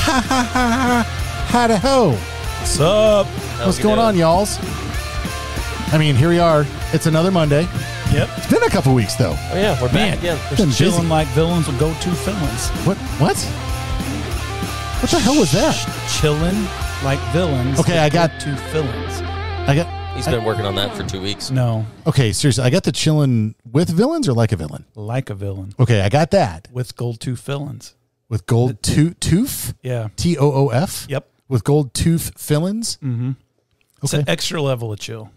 Howdy ho. What's up? What's going on, y'alls? I mean, here we are. It's another Monday. Yep. It's been a couple weeks, though. Oh, yeah, we're back again. Been Chilling busy. like villains will go to villains. What? What the hell was that? Chilling like villains. Okay, I got to villains. He's been working on that for 2 weeks. No, Okay, seriously. I got the chillin' with villains or like a villain? like a villain Okay, I got that. with gold tooth villains. With gold tooth? Yeah. Toof? Yep. With gold tooth fillings? Mm-hmm. It's Okay. an extra level of chill.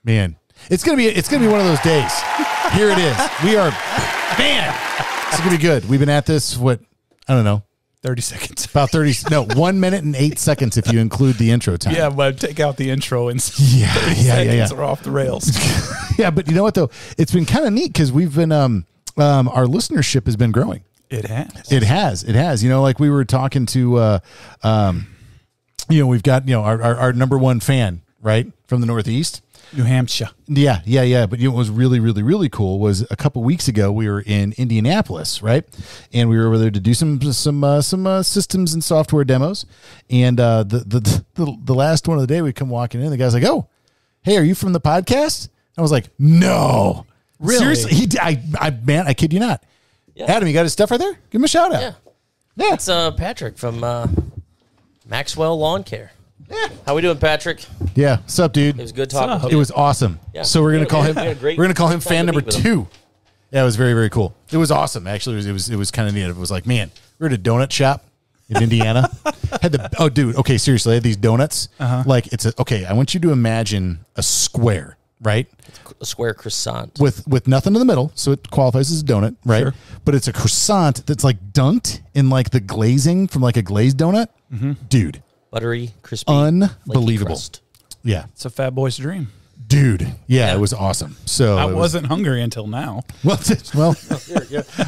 Man, it's gonna be one of those days. Here it is. It's gonna be good. We've been at this, I don't know, 30 seconds. about 1 minute and 8 seconds if you include the intro time. Yeah, but take out the intro and Yeah, 30 yeah, seconds yeah. are off the rails. Yeah, but you know what though? It's been kind of neat because we've been our listenership has been growing. It has. It has. You know, like we were talking to we've got, our number one fan, right? From the Northeast. New Hampshire. Yeah. But what was really, really, really cool was a couple weeks ago we were in Indianapolis, right? And we were over there to do some systems and software demos. And the last one of the day, we come walking in. The guy's like, "Oh, hey, are you from the podcast?" I was like, "No, Really? seriously." I kid you not. Yeah. Adam, you got his stuff right there? Give him a shout out. Yeah. Yeah. It's Patrick from Maxwell Lawn Care. Yeah. How we doing, Patrick? Yeah. What's up, dude? It was good talking to It you. was awesome. Yeah. So we're gonna call him. we had a great- We're gonna call him great time fan to number meet with him. 2. Yeah, it was very, very cool. It was awesome. Actually, it was kind of neat. It was like, man, we were at a donut shop in Indiana. Okay, seriously, I had these donuts. Like I want you to imagine a square, right? A square croissant. With nothing in the middle, so it qualifies as a donut, right? Sure. But it's a croissant that's like dunked in like the glazing from like a glazed donut. Dude, Buttery, crispy, unbelievable. flaky crust. Yeah. It's a fat boy's dream. Dude, yeah, it was awesome. So I wasn't hungry until now. Well,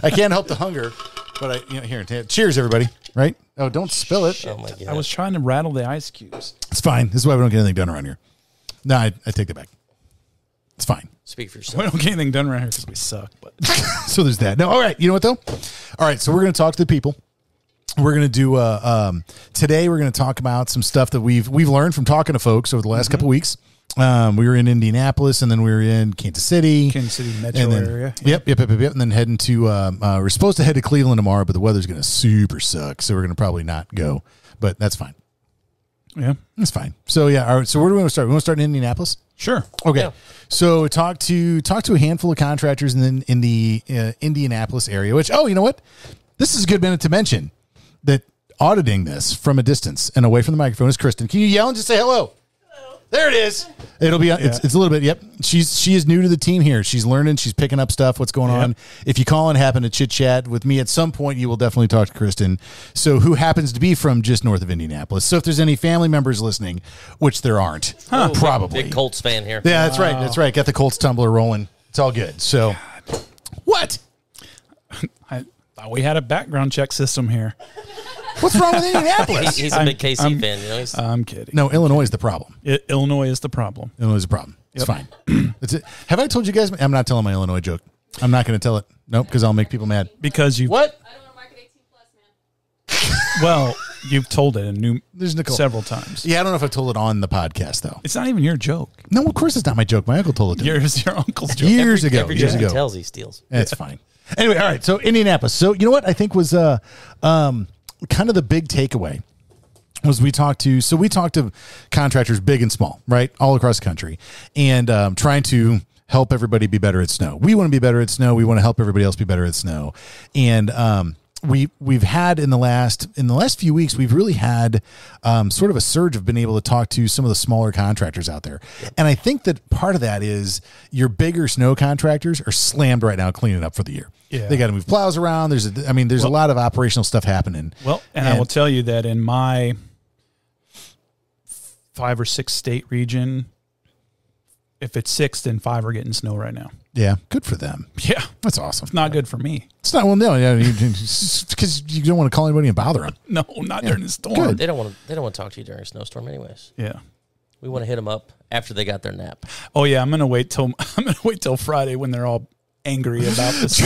I can't help the hunger, but here. Cheers, everybody. Right? Oh, don't spill it. Oh, my God. I was trying to rattle the ice cubes. It's fine. This is why we don't get anything done around here. No, I take that back. It's fine. Speak for We yourself. don't get anything done around here because we suck. But So there's that. No, all right. You know what though? All right. So we're going to talk to the people. We're going to do today. We're going to talk about some stuff that we've learned from talking to folks over the last couple weeks. We were in Indianapolis, and then we were in Kansas City, metro and then, area. Yep. And then heading to. We're supposed to head to Cleveland tomorrow, but the weather's going to super suck, so we're going to probably not go. But that's fine. Yeah. That's fine. So yeah. All right. So where do we want to start? We want to start in Indianapolis. Sure. Okay. Yeah. So talk to a handful of contractors in the Indianapolis area. Which you know what? This is a good minute to mention that auditing this from a distance and away from the microphone is Kristen. Can you yell and just say hello? Hello. There it is. It'll be. It's a little bit. Yep. She is new to the team here. She's learning. She's picking up stuff. What's going on? If you call and happen to chit chat with me at some point, you will definitely talk to Kristen. So who happens to be from just north of Indianapolis. So if there's any family members listening, which there aren't, probably. Big Colts fan here. Yeah, that's right. That's right. Got the Colts tumbler rolling. It's all good. So, what? I thought we had a background check system here. What's wrong with Indianapolis? He's a big KC fan. You know, I'm kidding. No, Illinois is the problem. Illinois is the problem. Illinois is the problem. It's fine. That's it. Have I told you guys? I'm not telling my Illinois joke. I'm not going to tell it. Nope, because I'll make people mad. Because you What? I don't want to market 18 plus, man. well, you've told it There's Nicole. several times. Yeah, I don't know if I told it on the podcast though. It's not even your joke. No, of course it's not my joke. My uncle told it to me Your uncle's joke. years ago. Every Years joke he ago. tells, he steals. That's fine. Anyway, all right. So Indianapolis. So you know what I think was kind of the big takeaway was we talked to contractors big and small, right, all across the country, and trying to help everybody be better at snow. We want to be better at snow. We want to help everybody else be better at snow, and we've had in the last few weeks, we've really had sort of a surge of being able to talk to some of the smaller contractors out there. And I think that part of that is your bigger snow contractors are slammed right now cleaning up for the year. Yeah. They got to move plows around. There's a lot of operational stuff happening. Well, and I will tell you that in my 5 or 6 state region, if it's 6, then 5 are getting snow right now. Yeah, good for them. Yeah. That's awesome. It's not good for me. It's not, well, no, yeah, because you don't want to call anybody and bother them. No, not during the storm. Good. They don't want to talk to you during a snowstorm, anyways. Yeah. We want to hit them up after they got their nap. Oh yeah, I'm gonna wait till Friday when they're all angry about this.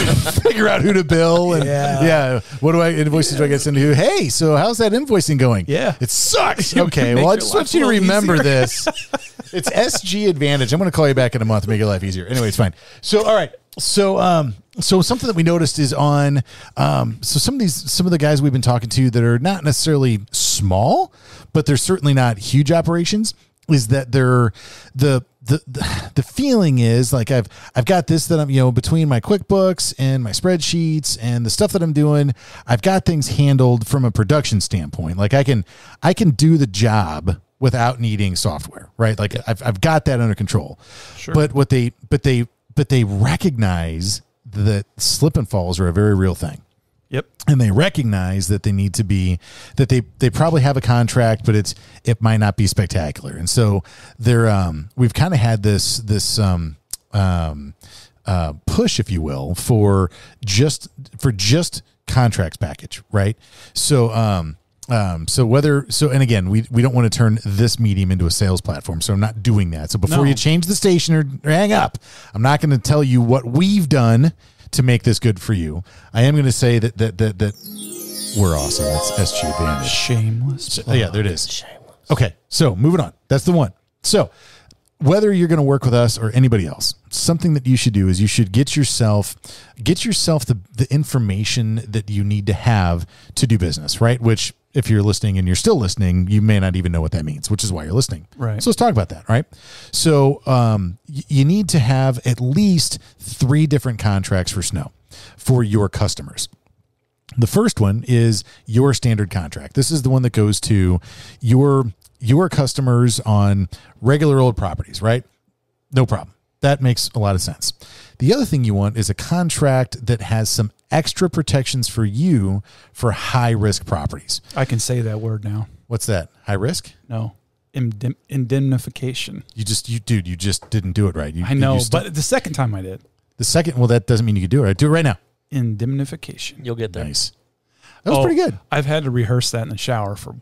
Figure out who to bill and what invoices do I get sent to who? Hey, so how's that invoicing going? Yeah. It sucks. It Okay, makes well I your just life want you to a little remember easier. this. It's SG Advantage. I'm going to call you back in a month to make your life easier. Anyway, it's fine. So all right. So something that we noticed is on so some of the guys we've been talking to that are not necessarily small, but they're certainly not huge operations, is that they're the feeling is like I've got this that I'm between my QuickBooks and my spreadsheets and the stuff that I'm doing, I've got things handled from a production standpoint. Like I can do the job without needing software, right? Like I've got that under control. Sure. But they recognize that slip and falls are a very real thing. Yep. And they recognize that they need to be, that they probably have a contract, but it might not be spectacular. And so we've kind of had this push, if you will, for just contracts package. Right. And again, we don't want to turn this medium into a sales platform. So I'm not doing that. So before you change the station or hang up, I'm not going to tell you what we've done to make this good for you. I am going to say that we're awesome. That's SG Advantage. Shameless. Yeah, there it is. Shameless. Okay, so moving on. That's the one. So whether you're going to work with us or anybody else, something that you should do is you should get yourself the information that you need to have to do business, right? Which, if you're listening and you're still listening, you may not even know what that means, which is why you're listening. Right. So let's talk about that, right? So you need to have at least 3 different contracts for snow for your customers. The first one is your standard contract. This is the one that goes to your customers on regular old properties, right? No problem. That makes a lot of sense. The other thing you want is a contract that has some extra protections for you for high risk properties. I can say that word now. What's that? High risk? No. Indemnification. You just didn't do it right. I know, but the second time I did. The second, well, that doesn't mean you can do it right. Do it right now. Indemnification. You'll get there. Nice. That was pretty good. I've had to rehearse that in the shower for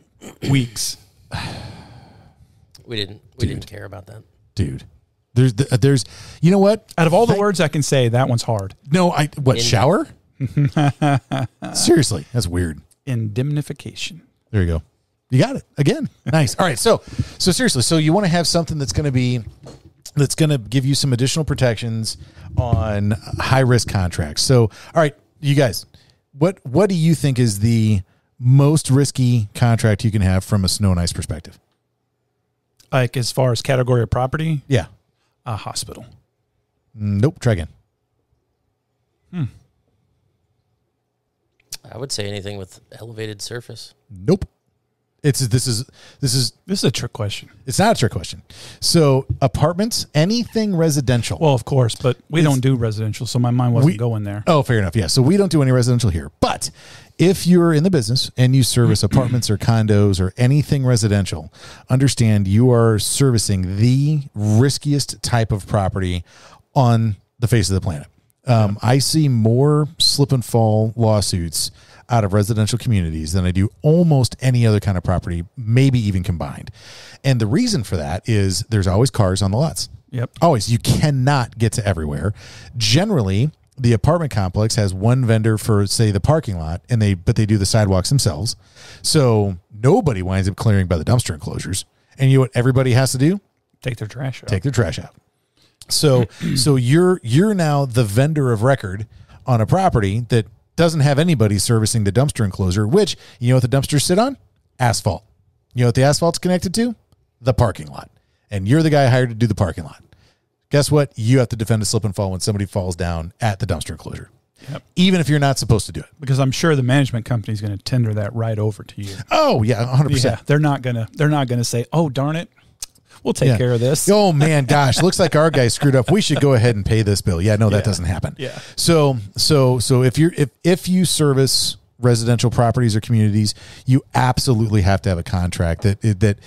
weeks. We didn't care about that. Dude. There's you know what? Out of all the words I can say, that one's hard. No, shower? Seriously, that's weird. Indemnification. There you go. You got it again. Nice. All right. So seriously, so you want to have something that's going to give you some additional protections on high risk contracts. So, all right, you guys, what do you think is the most risky contract you can have from a snow and ice perspective? Like as far as category of property? Yeah. A hospital. Nope. Try again. I would say anything with elevated surface. Nope. This is a trick question. It's not a trick question. So apartments, anything residential. Well, of course, but we don't do residential, so my mind wasn't going there. Oh, fair enough. Yeah. So we don't do any residential here. But if you're in the business and you service apartments or condos or anything residential, understand you are servicing the riskiest type of property on the face of the planet. I see more slip and fall lawsuits out of residential communities than I do almost any other kind of property, maybe even combined. And the reason for that is there's always cars on the lots. Yep. Always. You cannot get to everywhere. Generally, the apartment complex has one vendor for, say, the parking lot, but they do the sidewalks themselves. So nobody winds up clearing by the dumpster enclosures. And you know what everybody has to do? Take their trash out. Take their trash out. So you're now the vendor of record on a property that doesn't have anybody servicing the dumpster enclosure, which, you know what the dumpsters sit on? Asphalt. You know what the asphalt's connected to? The parking lot. And you're the guy hired to do the parking lot. Guess what? You have to defend a slip and fall when somebody falls down at the dumpster enclosure. Yep. Even if you're not supposed to do it. Because I'm sure the management company is going to tender that right over to you. Oh, yeah, 100%. Yeah, they're not going to say, "Oh, darn it. We'll take care of this." Oh man, gosh, looks like our guy screwed up. We should go ahead and pay this bill. Yeah, no, that doesn't happen. Yeah. So if you service residential properties or communities, you absolutely have to have a contract that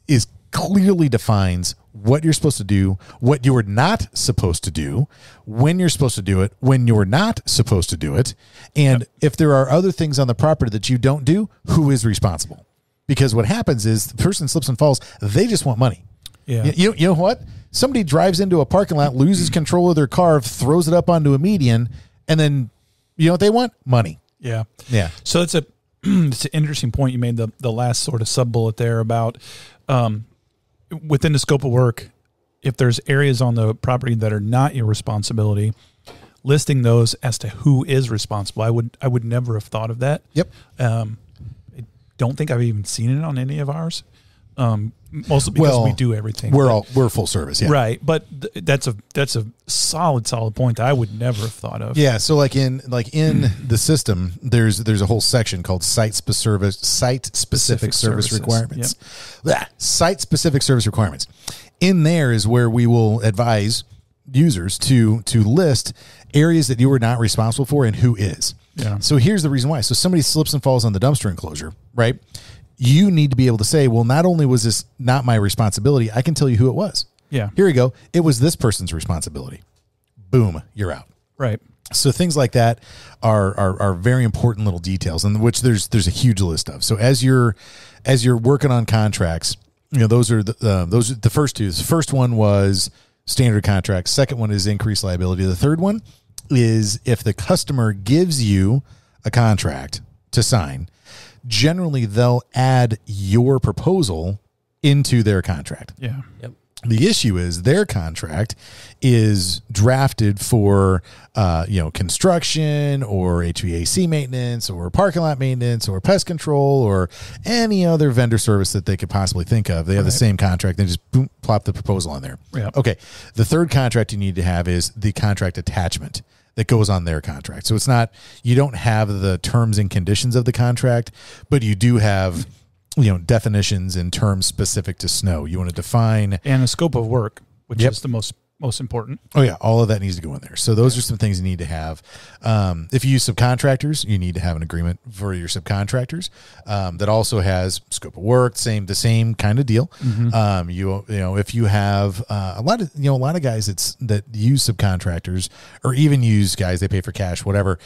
is clearly defines what you're supposed to do, what you are not supposed to do, when you're supposed to do it, when you're not supposed to do it, and if there are other things on the property that you don't do, who is responsible? Because what happens is the person slips and falls, they just want money. Yeah. You know what? Somebody drives into a parking lot, loses control of their car, throws it up onto a median, and then you know what they want? Money. Yeah. Yeah. So it's it's an interesting point you made, the last sort of sub bullet there about within the scope of work, if there's areas on the property that are not your responsibility, listing those as to who is responsible. I would never have thought of that. Yep. I don't think I've even seen it on any of ours. Mostly because we do everything. We're full service, yeah. Right. But that's a solid point that I would never have thought of. Yeah, so like in the system, there's a whole section called site specific service requirements. Site specific service requirements. In there is where we will advise users to list areas that you are not responsible for and who is. Yeah. So here's the reason why. So somebody slips and falls on the dumpster enclosure, right? You need to be able to say, well, not only was this not my responsibility, I can tell you who it was. Yeah. Here you go. It was this person's responsibility. Boom, you're out. Right. So things like that are very important little details, and which there's a huge list of. So as you're working on contracts, you know, those are the first two. The first one was standard contracts. Second one is increased liability. The third one is if the customer gives you a contract to sign, generally they'll add your proposal into their contract. Yeah. Yep. The issue is their contract is drafted for, construction or HVAC maintenance or parking lot maintenance or pest control or any other vendor service that they could possibly think of. They have the same contract. They just boom, plop the proposal on there. Yep. Okay. The third contract you need to have is the contract attachment that goes on their contract. So it's not, you don't have the terms and conditions of the contract, but you do have, definitions and terms specific to snow. You want to define and the scope of work, which Yep. is the most important. Oh yeah, all of that needs to go in there. So those are some things you need to have. If you use subcontractors, you need to have an agreement for your subcontractors that also has scope of work, the same kind of deal. Mm-hmm. If you have a lot of guys that use subcontractors or even use guys they pay for cash, whatever.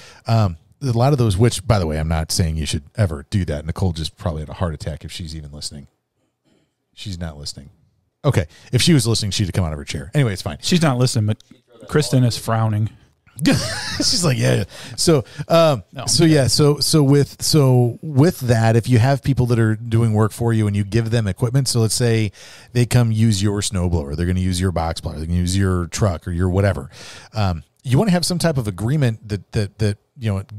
A lot of those, which by the way, I'm not saying you should ever do that. Nicole just probably had a heart attack if she's even listening. She's not listening. Okay. If she was listening, she'd have come out of her chair. Anyway, it's fine. She's not listening, but Kristen is frowning. She's like, yeah. So with that, if you have people that are doing work for you and you give them equipment, so let's say they come use your snowblower, they're going to use your box plow, they're going to use your truck or your whatever. You want to have some type of agreement that it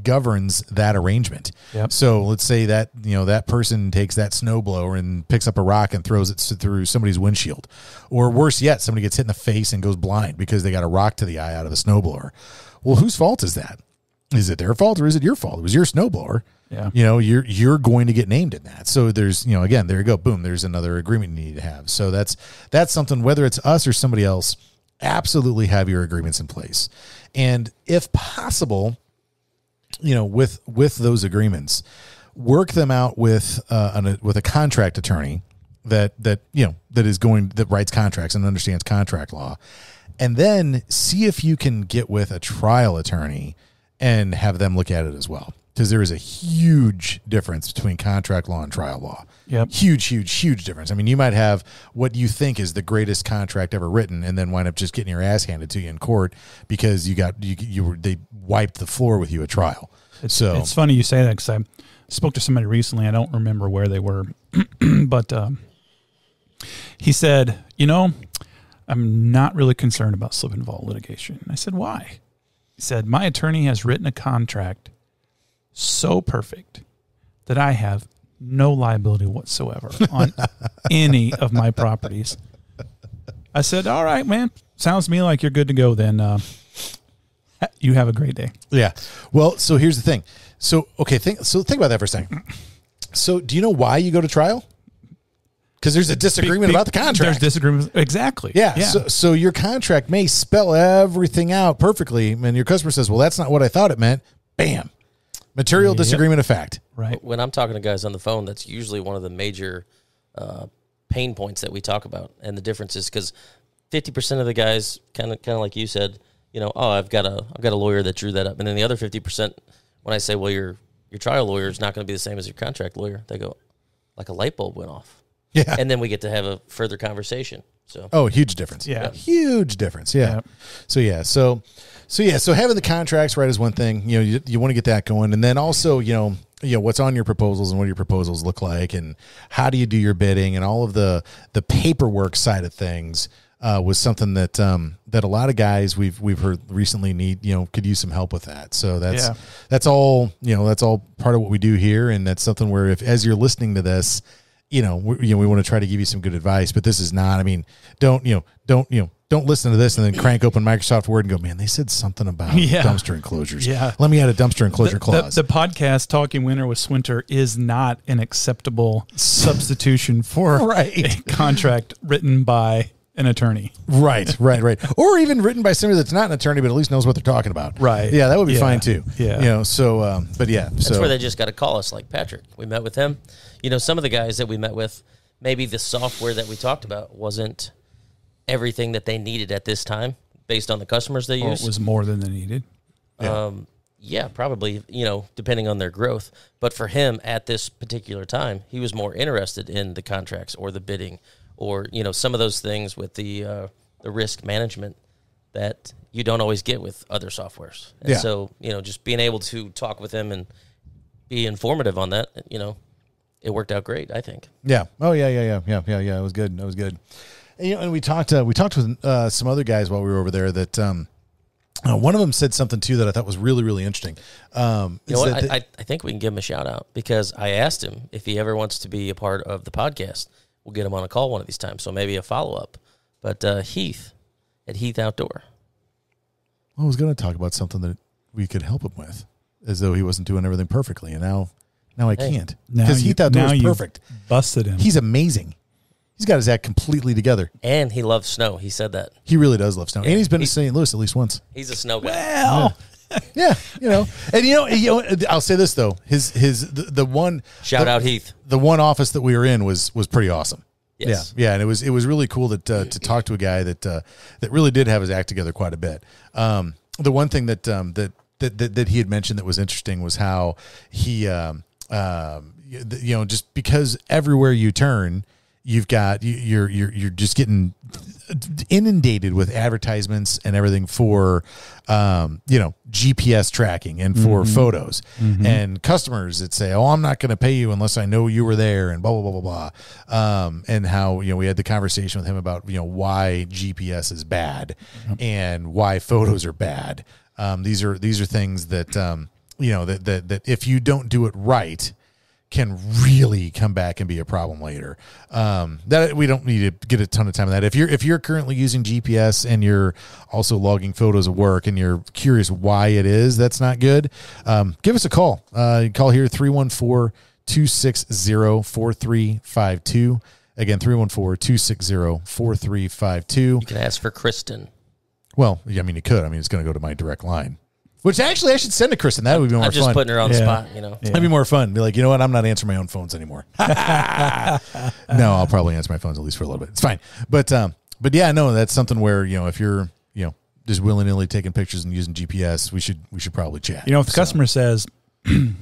governs that arrangement. Yep. So let's say that that person takes that snowblower and picks up a rock and throws it through somebody's windshield, or worse yet, somebody gets hit in the face and goes blind because they got a rock to the eye out of a snowblower. Well, whose fault is that? Is it their fault or is it your fault? It was your snowblower. Yeah. You're going to get named in that. So there's, again, there you go. Boom. There's another agreement you need to have. So that's something, whether it's us or somebody else, absolutely have your agreements in place. And if possible, with those agreements, work them out with a contract attorney that writes contracts and understands contract law. And then see if you can get with a trial attorney and have them look at it as well. Because there is a huge difference between contract law and trial law. Yep. Huge difference. I mean, you might have what you think is the greatest contract ever written and then wind up just getting your ass handed to you in court because they wiped the floor with you at trial. It's funny you say that because I spoke to somebody recently. I don't remember where they were, but he said, I'm not really concerned about slip and fall litigation. And I said, why? He said, my attorney has written a contract so perfect that I have no liability whatsoever on any of my properties. I said, all right, man. Sounds to me like you're good to go then. You have a great day. Yeah. Well, so here's the thing. So, okay, think about that for a second. So do you know why you go to trial? Because there's a disagreement about the contract. There's disagreement. Exactly. Yeah. So your contract may spell everything out perfectly, and your customer says, well, that's not what I thought it meant. Bam. Material disagreement of fact. Right. When I'm talking to guys on the phone, that's usually one of the major pain points that we talk about. And the difference is because 50% of the guys, kind of like you said, I've got a lawyer that drew that up. And then the other 50%, when I say, well, your trial lawyer is not going to be the same as your contract lawyer, they go, like a light bulb went off. Yeah. And then we get to have a further conversation. So Oh, huge difference. Yeah. Huge difference. Yeah. Yeah. So having the contracts right is one thing. You want to get that going, and then also what's on your proposals and what your proposals look like, and how do you do your bidding, and all of the paperwork side of things was something that a lot of guys we've heard recently could use some help with that. So that's all part of what we do here, and that's something where as you're listening to this, we want to try to give you some good advice, but this is not. I mean, don't listen to this and then crank open Microsoft Word and go, man, they said something about dumpster enclosures. Yeah. Let me add a dumpster enclosure clause. The podcast Talking Winter with Swinter is not an acceptable substitution for a contract written by an attorney. Right. Or even written by somebody that's not an attorney, but at least knows what they're talking about. Right. Yeah, that would be fine too. Yeah. But yeah. that's where they just got to call us, like Patrick. We met with him. Some of the guys that we met with, maybe the software that we talked about wasn't everything that they needed at this time based on the customers they Or use. it was more than they needed. Yeah, probably, depending on their growth. But for him at this particular time, he was more interested in the contracts or the bidding or, some of those things with the risk management that you don't always get with other softwares. And so, just being able to talk with him and be informative on that, it worked out great, I think. Yeah. Oh, yeah. It was good. And we talked with some other guys while we were over there that one of them said something too that I thought was really, really interesting. I think we can give him a shout out because I asked him if he ever wants to be a part of the podcast. We'll get him on a call one of these times, so maybe a follow up. But Heath at Heath Outdoor. I was going to talk about something that we could help him with, as though he wasn't doing everything perfectly, and now I can't because Heath Outdoor is perfect. Busted him. He's amazing. He's got his act completely together. And he loves snow. He said that. He really does love snow. And he's been to St. Louis at least once. He's a snow guy. Well, Yeah, and I'll say this though, the one Shout out Heath. The one office that we were in was pretty awesome. Yes. Yeah, and it was really cool to talk to a guy that really did have his act together quite a bit. The one thing that he had mentioned that was interesting was how he just because everywhere you turn, you've got you're just getting inundated with advertisements and everything for GPS tracking and for photos and customers that say, oh, I'm not going to pay you unless I know you were there and blah blah blah blah blah, and how we had the conversation with him about why GPS is bad and why photos are bad. These are things that that if you don't do it right can really come back and be a problem later. That we don't need to get a ton of time on that. If you're currently using GPS and you're also logging photos of work and you're curious why it is that's not good, give us a call. Call here 314-260-4352. Again, 314-260-4352. You can ask for Kristen. Well, I mean, you could. I mean, it's going to go to my direct line. Which actually I should send to Kristen. That would be more fun. I'm just putting her on the spot, That'd be more fun. Be like, you know what? I'm not answering my own phones anymore. No, I'll probably answer my phones at least for a little bit. It's fine. But yeah, no, that's something where, if you're, just willy-nilly taking pictures and using GPS, we should probably chat. if the customer says, I'm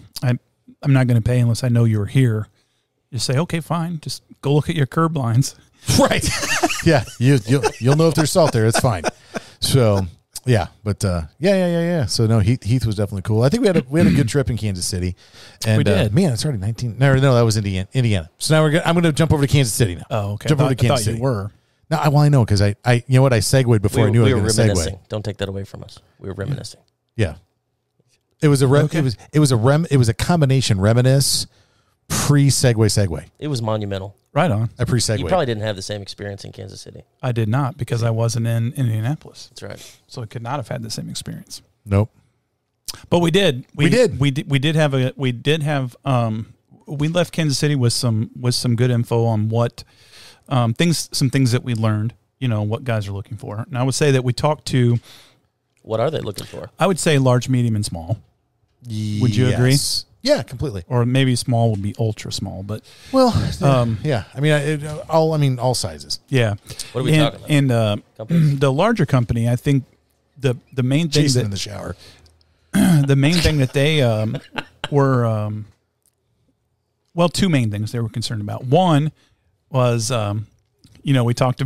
not going to pay unless I know you're here, you say, okay, fine. Just go look at your curb lines. Right. Yeah. You'll know if there's salt there. It's fine. So, yeah, but yeah. So no, Heath was definitely cool. I think we had a good trip in Kansas City, and we did. Man, it's already 19. No, that was Indiana. So now I'm going to jump over to Kansas City now. Oh, okay. Jump over to Kansas City. You were. No, I know because I you know what, I segued before I knew I was going to reminiscing. segue. Don't take that away from us. We were reminiscing. Yeah, it was a it was a combination reminisce pre-segue. It was monumental. Right on. A pre-segue. You probably didn't have the same experience in Kansas City. I did not because I wasn't in Indianapolis. That's right. So I could not have had the same experience. Nope. But we did. We left Kansas City with some good info on what some things that we learned, what guys are looking for. And I would say that we talked to, What are they looking for? I would say large, medium, and small. Would you agree? Yeah, completely. Or maybe small would be ultra small, but yeah. I mean, all sizes. yeah. What are we talking about? And Companies? the larger company, I think the main thing Jason that in the shower. the main thing that they were two main things they were concerned about. One was, we always talk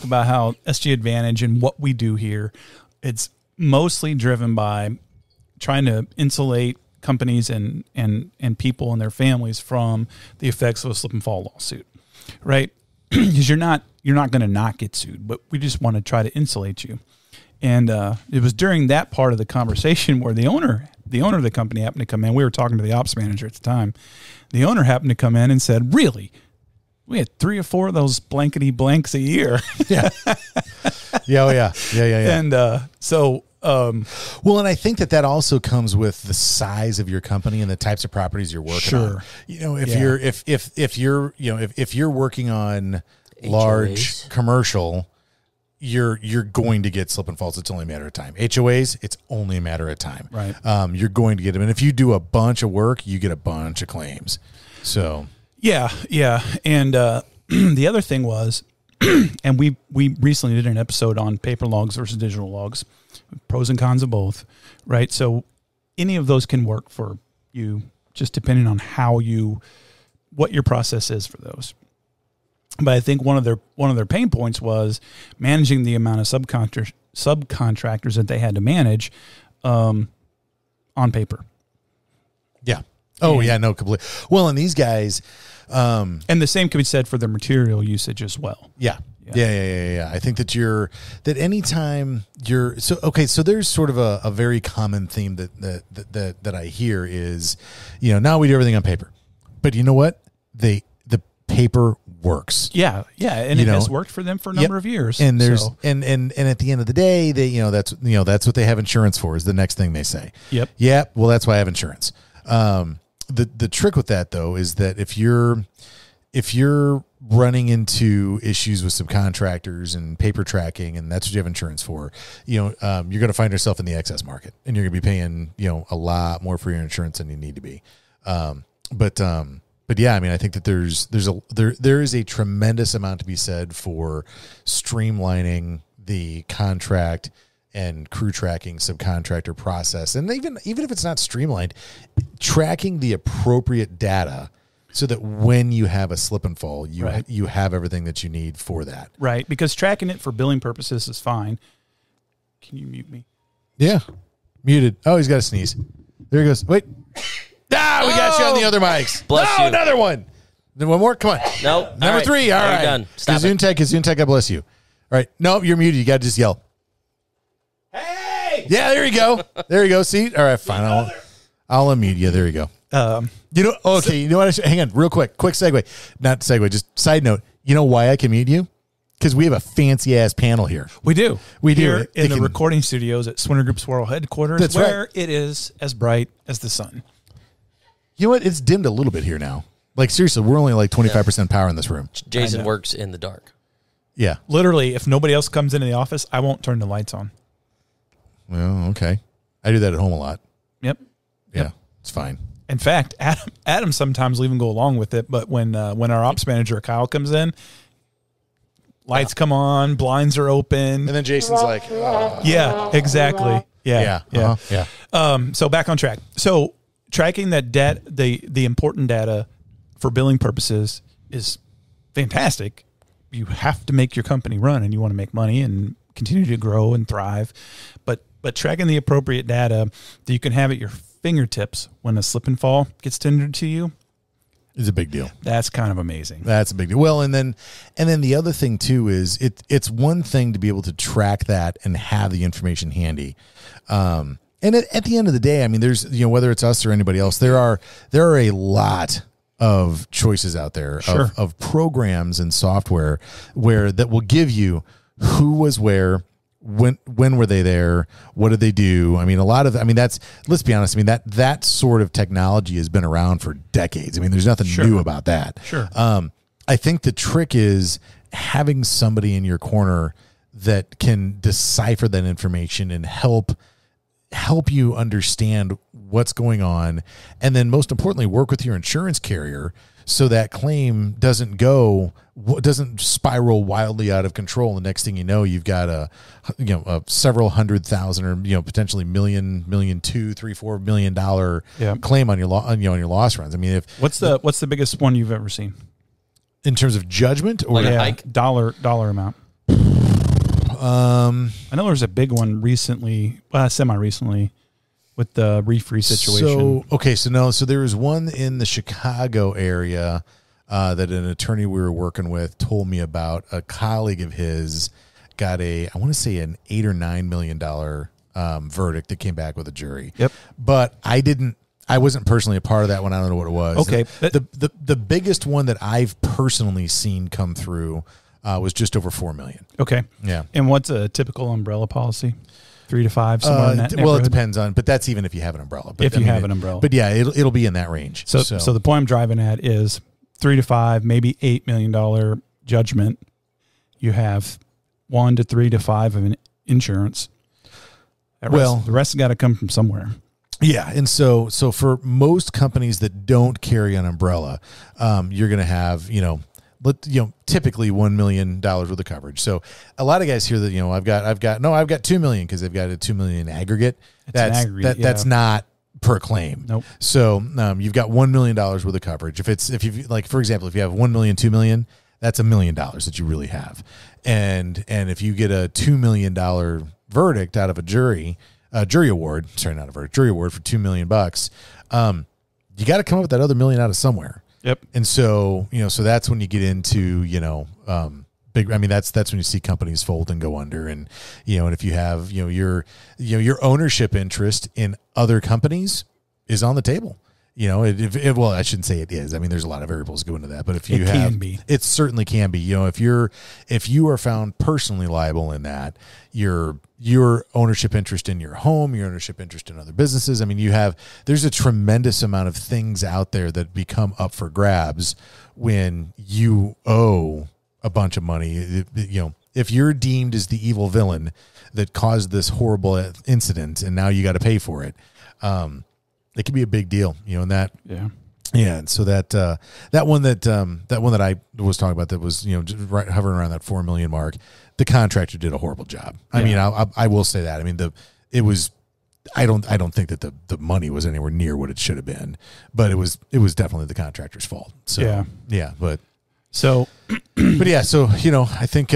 about how SG Advantage and what we do here, it's mostly driven by trying to insulate companies and people and their families from the effects of a slip and fall lawsuit, right? Because you're not going to not get sued, but we just want to try to insulate you. And it was during that part of the conversation where the owner of the company happened to come in. We were talking to the ops manager at the time. The owner happened to come in and said, "Really? We had 3 or 4 of those blankety blanks a year." Yeah. Yeah. And well, and I think that also comes with the size of your company and the types of properties you're working on. You know, if you're working on large HOAs. commercial, you're going to get slip and falls. It's only a matter of time. HOAs, it's only a matter of time. Right. You're going to get them. And if you do a bunch of work, you get a bunch of claims. So yeah. And the other thing was, and we recently did an episode on paper logs versus digital logs, pros and cons of both, right? So any of those can work for you, just depending on what your process is for those. But I think one of their pain points was managing the amount of subcontractors that they had to manage on paper. yeah. Oh yeah, no, completely. Well, and these guys, And the same can be said for their material usage as well. Yeah. I think that anytime so there's sort of a very common theme that I hear is, now we do everything on paper, but you know what? The paper works. Yeah. And it has worked for them for a number of years. And there's, and at the end of the day, they, that's what they have insurance for is the next thing they say. Yep. Yeah. Well, that's why I have insurance. The trick with that though, is that if you're running into issues with subcontractors and paper tracking, and that's what you have insurance for, you're going to find yourself in the excess market, and you're going to be paying, a lot more for your insurance than you need to be. But yeah, I mean, I think that there is a tremendous amount to be said for streamlining the contract and crew tracking subcontractor process. And even if it's not streamlined, tracking the appropriate data so that when you have a slip and fall, you have everything that you need for that. Right. Because tracking it for billing purposes is fine. Can you mute me? Yeah. Muted. Oh, he's got to sneeze. There he goes. Wait. We got you on the other mics. Bless you. Another one. Then one more. Come on. No. Number 3. All right. You're done. Stop it. Gesundheit, God bless you. All right. No, you're muted. You got to just yell. Hey! Yeah, there you go. There you go. See? All right, fine. I'll unmute you. There you go. You know what? Hang on real quick. Quick segue. Not segue, just side note. You know why I can mute you? Because we have a fancy-ass panel here. We do. We do. Here in the recording studios at Swinner Group's World Headquarters, That's where right. it is as bright as the sun. You know what? It's dimmed a little bit here now. Like, seriously, we're only like 25% power in this room. Jason works in the dark. Yeah. Literally, if nobody else comes into the office, I won't turn the lights on. Well, okay. I do that at home a lot. Yep. Yeah. It's fine. In fact, Adam sometimes will even go along with it. But when our ops manager Kyle comes in, lights come on, blinds are open, And then Jason's like, yeah, exactly, yeah. So back on track. So tracking that the important data for billing purposes is fantastic. You have to make your company run, and you want to make money and continue to grow and thrive. But tracking the appropriate data that you can have at your fingertips when a slip and fall gets tendered to you, it's a big deal. that's kind of amazing. That's a big deal. Well, and then the other thing too is it's one thing to be able to track that and have the information handy. And at the end of the day, I mean, there's, whether it's us or anybody else, there are a lot of choices out there of programs and software that will give you who was where, when were they there, what did they do? I mean, let's be honest. I mean, that sort of technology has been around for decades. I mean, there's nothing new about that. Sure. I think the trick is having somebody in your corner that can decipher that information and help you understand what's going on, and then most importantly, work with your insurance carrier so that claim doesn't spiral wildly out of control. The next thing you know, you've got a several $100,000 or potentially $1 million, $2 million, $3 million, $4 million claim on your loss runs. I mean, What's the biggest one you've ever seen? In terms of judgment, or Like a Yeah, hike? dollar amount. I know there was a big one recently, semi-recently, with the refree situation. So there was one in the Chicago area that an attorney we were working with told me about. A colleague of his got I want to say an $8 or $9 million verdict that came back with a jury. Yep. But I wasn't personally a part of that one. I don't know what it was. Okay. The biggest one that I've personally seen come through was just over $4 million. Okay. Yeah. And what's a typical umbrella policy? 3 to 5, somewhere in that Well, it neighborhood? depends on, but that's even if you have an umbrella. But If you have an umbrella. But yeah, it'll be in that range. So the point I'm driving at is 3 to 5, maybe $8 million judgment. You have 1 to 3 to 5 of an insurance. The rest has got to come from somewhere. Yeah, and so for most companies that don't carry an umbrella, you're going to have typically $1 million worth of coverage. So a lot of guys hear that I've got $2 million because they've got a $2 million aggregate. That's not per claim. Nope. So you've got $1 million worth of coverage. If you like, for example, if you have 1 million, 2 million, that's $1 million that you really have. And if you get a $2 million verdict out of a jury award for $2 million, you got to come up with that other $1 million out of somewhere. Yep. And so, so that's when you get into, big, I mean, that's when you see companies fold and go under. And, and if you have, your ownership interest in other companies is on the table. Well, I shouldn't say it is. I mean, there's a lot of variables go into that, but if you it certainly can be. If you are found personally liable in that, your ownership interest in your home, your ownership interest in other businesses. I mean, there's a tremendous amount of things out there that become up for grabs when you owe a bunch of money. If you're deemed as the evil villain that caused this horrible incident and now you got to pay for it, it can be a big deal, and that. Yeah. Yeah, and so that one that I was talking about that was just hovering around that $4 million mark, the contractor did a horrible job. I mean, I will say that. I mean, I don't think that the money was anywhere near what it should have been, but it was definitely the contractor's fault. So but I think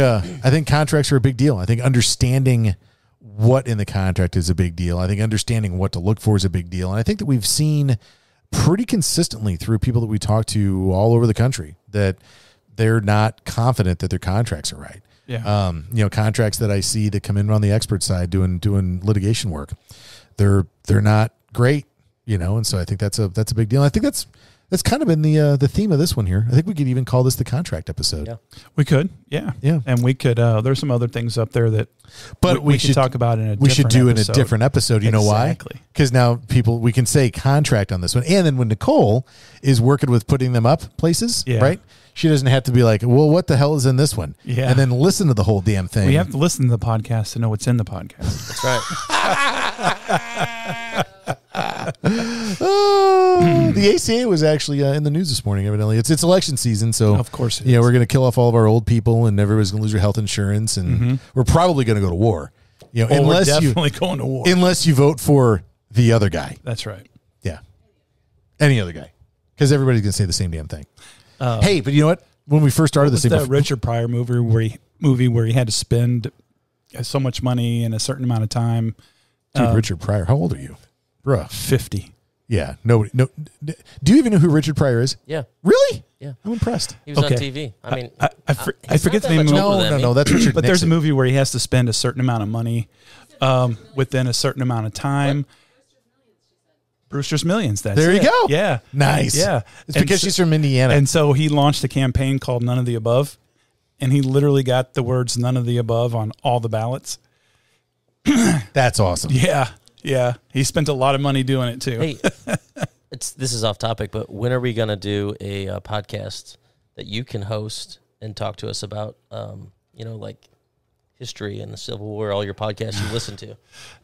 contracts are a big deal. I think understanding what in the contract is a big deal. I think understanding what to look for is a big deal, and I think that we've seen pretty consistently through people that we talk to all over the country that they're not confident that their contracts are right. Yeah. Contracts that I see that come in on the expert side doing litigation work, they're not great, and so I think that's a big deal. I think that's kind of been the theme of this one here. I think we could even call this the contract episode. Yeah. We could. Yeah. Yeah. And we could, there's some other things up there that we should talk about in a different episode. We should do episode. in a different episode. You know why? Exactly. Because now we can say contract on this one. And then when Nicole is working with putting them up places, right? She doesn't have to be like, well, what the hell is in this one? Yeah. And then listen to the whole damn thing. We have to listen to the podcast to know what's in the podcast. That's right. The ACA was actually in the news this morning, evidently. It's election season, so Of course it we're is. going to kill off all of our old people, and everybody's going to lose their health insurance, and we're probably going to go to war. We're definitely going to war. Unless you vote for the other guy. That's right. Yeah. Any other guy. Because everybody's going to say the same damn thing. Hey, but you know what? When we first started this thing, that Richard Pryor movie where he had to spend so much money in a certain amount of time. Dude, Richard Pryor, how old are you? Bruh. 50. Yeah. No. Do you even know who Richard Pryor is? Yeah. Really? Yeah. I'm impressed. He was Okay. on TV. I mean, I forget the name of the movie. No. That's Richard But there's a Nixon. movie where he has to spend a certain amount of money within a certain amount of time. Brewster's Millions. That's There you it. go. Yeah. Nice. Yeah. It's because she's from Indiana. And so he launched a campaign called None of the Above, and he literally got the words None of the Above on all the ballots. That's awesome. Yeah. Yeah. He spent a lot of money doing it too. hey, this is off topic, but when are we going to do a podcast that you can host and talk to us about, like history and the Civil War, all your podcasts you listen to?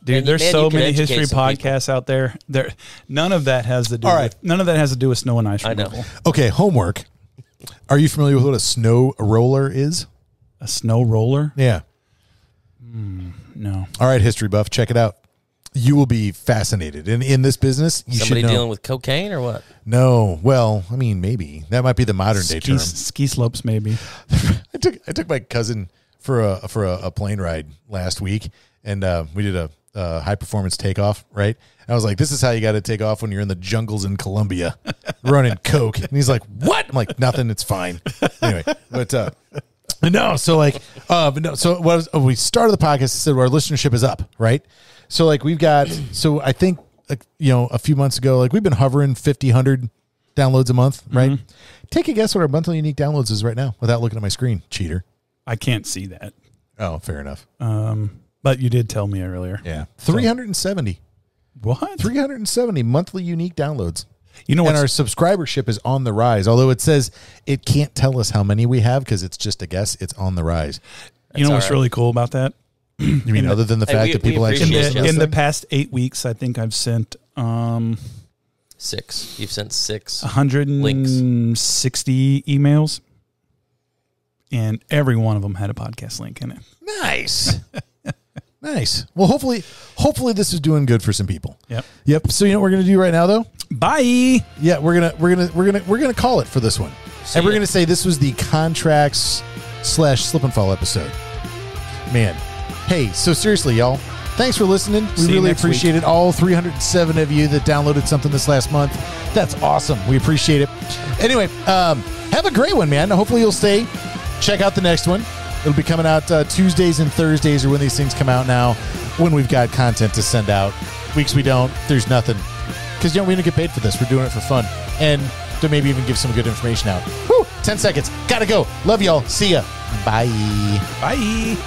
Dude, And there's maybe so you can many educate history some people. podcasts out there. None of that has to do All right. none of that has to do with snow and ice I know. removal. Okay, homework. Are you familiar with what a snow roller is? A snow roller? Yeah. No. All right, history buff, check it out. you will be fascinated. And in this business, you Somebody should know. dealing with cocaine or what? No, well, I mean, maybe that might be the modern day term. Ski slopes, maybe. I took my cousin for a plane ride last week, and we did a high performance takeoff. Right, and I was like, "This is how you got to take off when you're in the jungles in Colombia, running coke." And he's like, "What?" I'm like, "Nothing. It's fine." Anyway, but no. So like, but no. So what was, we started the podcast and said our listenership is up, right? So like we've got. So I think a few months ago, like we've been hovering 50, 100 downloads a month, right? Mm-hmm. Take a guess what our monthly unique downloads is right now without looking at my screen, cheater. I can't see that. Oh, fair enough. But you did tell me earlier. Yeah. 370. What? 370 monthly unique downloads. You know what? And our subscribership is on the rise, although it says it can't tell us how many we have because it's just a guess. It's on the rise. You know what's really cool about that? You mean other than the fact that people actually listen to this in the thing? past 8 weeks, I think I've sent 6. You've sent 6 160 emails, and every one of them had a podcast link in it. Nice. Nice. Well, hopefully this is doing good for some people. Yep. So you know what we're gonna do right now, though? Bye. Yeah, we're gonna call it for this one, and we're gonna say this was the contracts / slip and fall episode. Man, hey, so seriously, y'all, thanks for listening. We really appreciate it. All 307 of you that downloaded something this last month. That's awesome. We appreciate it. Anyway, have a great one, man. Hopefully you'll stay. Check out the next one. It'll be coming out Tuesdays and Thursdays are when these things come out now, when we've got content to send out. Weeks we don't, there's nothing. Because, we don't get paid for this. We're doing it for fun. And to maybe even give some good information out. Woo! 10 seconds. Gotta go. Love y'all. See ya. Bye. Bye.